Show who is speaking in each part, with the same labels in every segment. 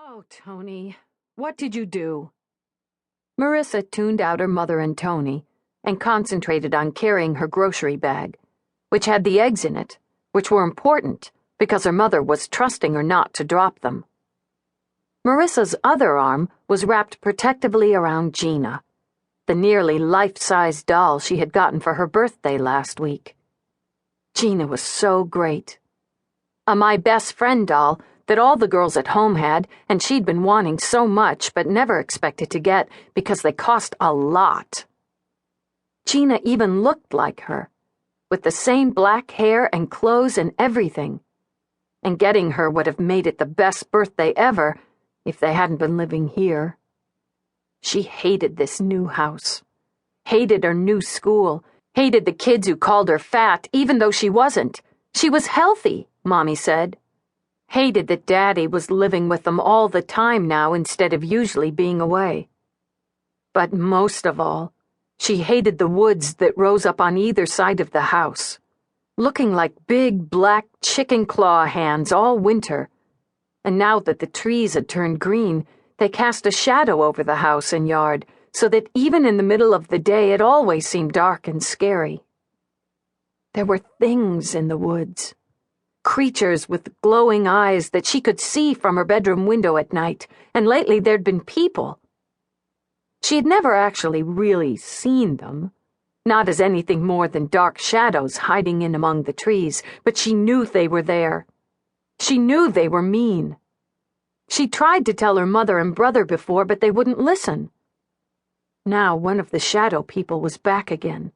Speaker 1: Oh, Tony, what did you do? Marissa tuned out her mother and Tony and concentrated on carrying her grocery bag, which had the eggs in it, which were important because her mother was trusting her not to drop them. Marissa's other arm was wrapped protectively around Gina, the nearly life-size doll she had gotten for her birthday last week. Gina was so great. A my best friend doll that all the girls at home had, and she'd been wanting so much but never expected to get because they cost a lot. Gina even looked like her, with the same black hair and clothes and everything. And getting her would have made it the best birthday ever if they hadn't been living here. She hated this new house, hated her new school, hated the kids who called her fat even though she wasn't. She was healthy, Mommy said. Hated that Daddy was living with them all the time now instead of usually being away. But most of all, she hated the woods that rose up on either side of the house, looking like big black chicken claw hands all winter. And now that the trees had turned green, they cast a shadow over the house and yard, so that even in the middle of the day it always seemed dark and scary. There were things in the woods. Creatures with glowing eyes that she could see from her bedroom window at night, and lately there'd been people. She had never actually really seen them, not as anything more than dark shadows hiding in among the trees, but she knew they were there. She knew they were mean. She tried to tell her mother and brother before, but they wouldn't listen. Now one of the shadow people was back again.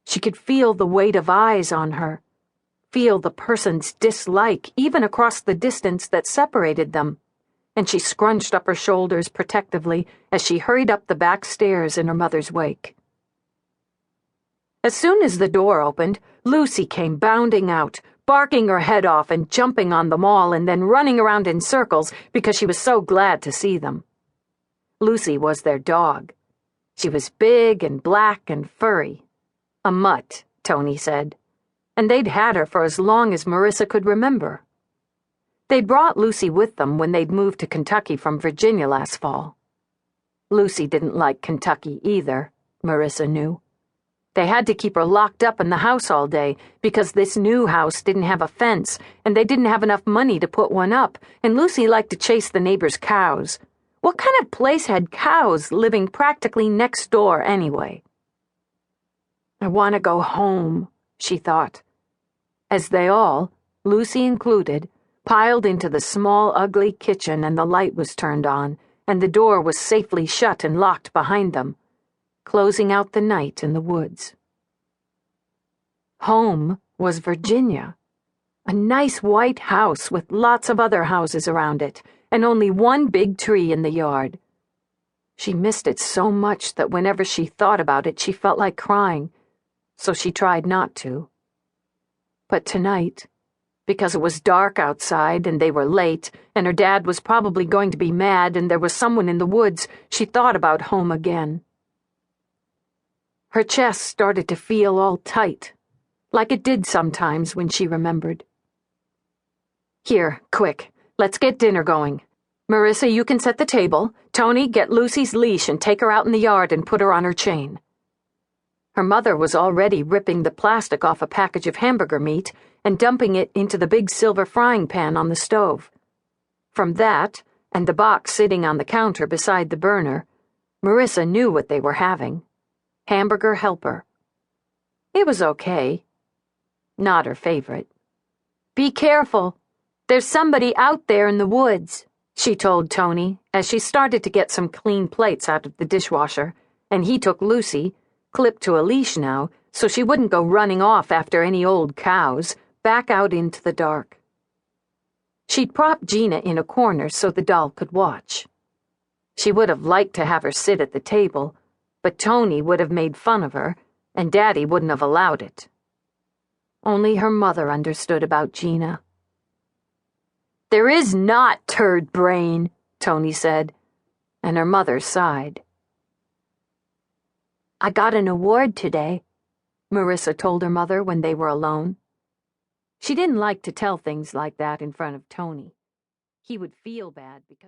Speaker 1: She could feel the weight of eyes on her. Feel the person's dislike even across the distance that separated them, and she scrunched up her shoulders protectively as she hurried up the back stairs in her mother's wake. As soon as the door opened, Lucy came bounding out, barking her head off and jumping on them all and then running around in circles because she was so glad to see them. Lucy was their dog. She was big and black and furry. A mutt, Tony said. And they'd had her for as long as Marissa could remember. They'd brought Lucy with them when they'd moved to Kentucky from Virginia last fall. Lucy didn't like Kentucky either, Marissa knew. They had to keep her locked up in the house all day because this new house didn't have a fence and they didn't have enough money to put one up, and Lucy liked to chase the neighbors' cows. What kind of place had cows living practically next door anyway? I want to go home, she thought, as they all, Lucy included, piled into the small, ugly kitchen and the light was turned on and the door was safely shut and locked behind them, closing out the night in the woods. Home was Virginia, a nice white house with lots of other houses around it and only one big tree in the yard. She missed it so much that whenever she thought about it she felt like crying, so she tried not to. But tonight, because it was dark outside and they were late and her dad was probably going to be mad and there was someone in the woods, she thought about home again. Her chest started to feel all tight, like it did sometimes when she remembered. Here, quick, let's get dinner going. Marissa, you can set the table. Tony, get Lucy's leash and take her out in the yard and put her on her chain. Her mother was already ripping the plastic off a package of hamburger meat and dumping it into the big silver frying pan on the stove. From that, and the box sitting on the counter beside the burner, Marissa knew what they were having. Hamburger helper. It was okay. Not her favorite. Be careful. There's somebody out there in the woods, she told Tony as she started to get some clean plates out of the dishwasher, and he took Lucy, clipped to a leash now, so she wouldn't go running off after any old cows, back out into the dark. She'd propped Gina in a corner so the doll could watch. She would have liked to have her sit at the table, but Tony would have made fun of her, and Daddy wouldn't have allowed it. Only her mother understood about Gina. There is not, turd brain, Tony said, and her mother sighed. I got an award today, Marissa told her mother when they were alone. She didn't like to tell things like that in front of Tony. He would feel bad because